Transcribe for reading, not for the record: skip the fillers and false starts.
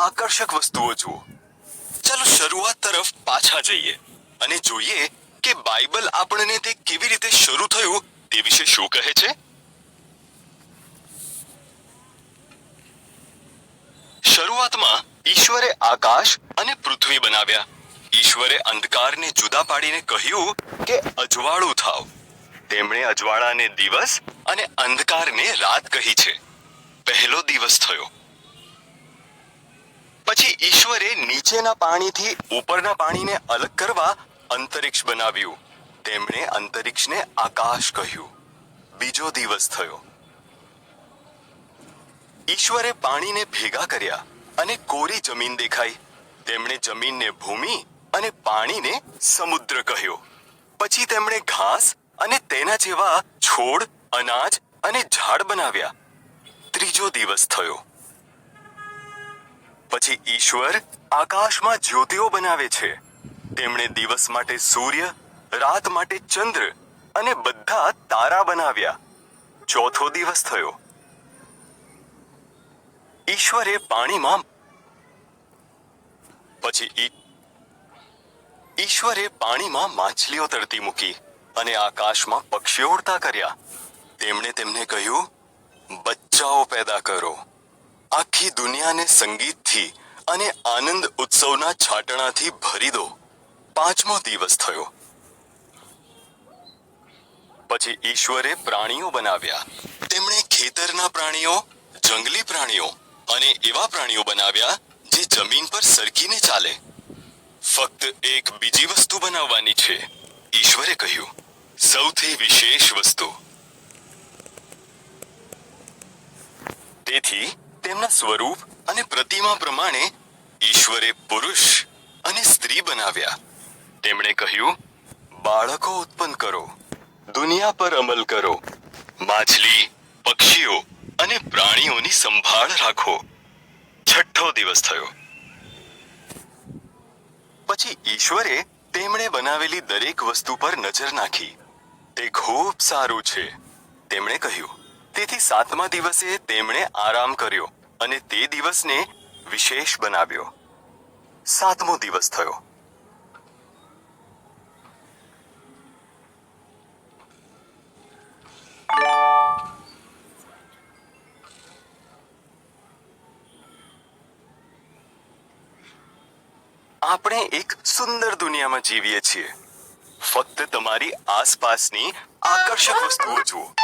આકર્ષક વસ્તુઓ જુઓ. ચાલો શરૂઆત તરફ પાછા જઈએ અને જોઈએ કે બાઇબલ આપણને તે કેવી રીતે શરૂ થયું તે વિશે શું કહે છે. શરૂઆતમાં ઈશ્વરે આકાશ અને પૃથ્વી બનાવ્યા. ઈશ્વરે અંધકારને જુદા પાડીને કહ્યું કે અજવાળું થાવ. તેમણે અજવાળાને દિવસ અને અંધકારને રાત કહી છે. પહેલો દિવસ થયો. પછી ઈશ્વરે નીચેના પાણીથી ઉપરના પાણીને અલગ કરવા અંતરિક્ષ બનાવ્યું. તેમણે અંતરિક્ષને આકાશ કહ્યું. બીજો દિવસ થયો. ઈશ્વરે પાણીને ભેગા કર્યા અને કોરી જમીન દેખાઈ. તેમણે જમીનને ભૂમિ અને પાણીને સમુદ્ર કહ્યો. પછી તેમણે ઘાસ અને તેના જેવા છોડ, અનાજ અને ઝાડ બનાવ્યા. ત્રીજો દિવસ થયો. પછી ઈશ્વર આકાશમાં જ્યોતિઓ બનાવે છે. તેમણે દિવસ માટે સૂર્ય, રાત માટે ચંદ્ર અને બધા તારા બનાવ્યા. ચોથો દિવસ થયો. ઈશ્વરે પાણીમાં માછલીઓ તરતી મૂકી અને આકાશમાં પક્ષીઓ ઉડતા કર્યા. તેમણે તેમને કહ્યું, બચ્ચાઓ પેદા કરો. આખી દુનિયાને સંગીતથી અને આનંદ ઉત્સવના છાટણાથી ભરી દો. પાંચમો દિવસ થયો. પછી ઈશ્વરે પ્રાણીઓ બનાવ્યા. તેમણે ખેતરના પ્રાણીઓ, જંગલી પ્રાણીઓ અને એવા પ્રાણીઓ બનાવ્યા જે જમીન પર સરકીને ચાલે. ફક્ત એક બીજી વસ્તુ બનાવવાની છે. ઈશ્વરે કહ્યું, સૌથી વિશેષ વસ્તુ. તેથી તેમના સ્વરૂપ અને પ્રતિમા પ્રમાણે ઈશ્વરે પુરુષ અને સ્ત્રી બનાવ્યા. તેમણે કહ્યું, બાળકો ઉત્પન્ન કરો, દુનિયા પર અમલ કરો, માછલી, પક્ષીઓ અને પ્રાણીઓની સંભાળ રાખો. છઠ્ઠો દિવસ થયો. પછી ઈશ્વરે તેમણે બનાવેલી દરેક વસ્તુ પર નજર નાખી. તે ખૂબ સારું છે, તેમણે કહ્યું. તેથી સાતમા દિવસે તેમણે આરામ કર્યો અને તે દિવસને વિશેષ બનાવ્યો. સાતમો દિવસ થયો. આપણે એક સુંદર દુનિયામાં જીવીએ છીએ. ફક્ત તમારી આસપાસની આકર્ષક વસ્તુઓ જુઓ.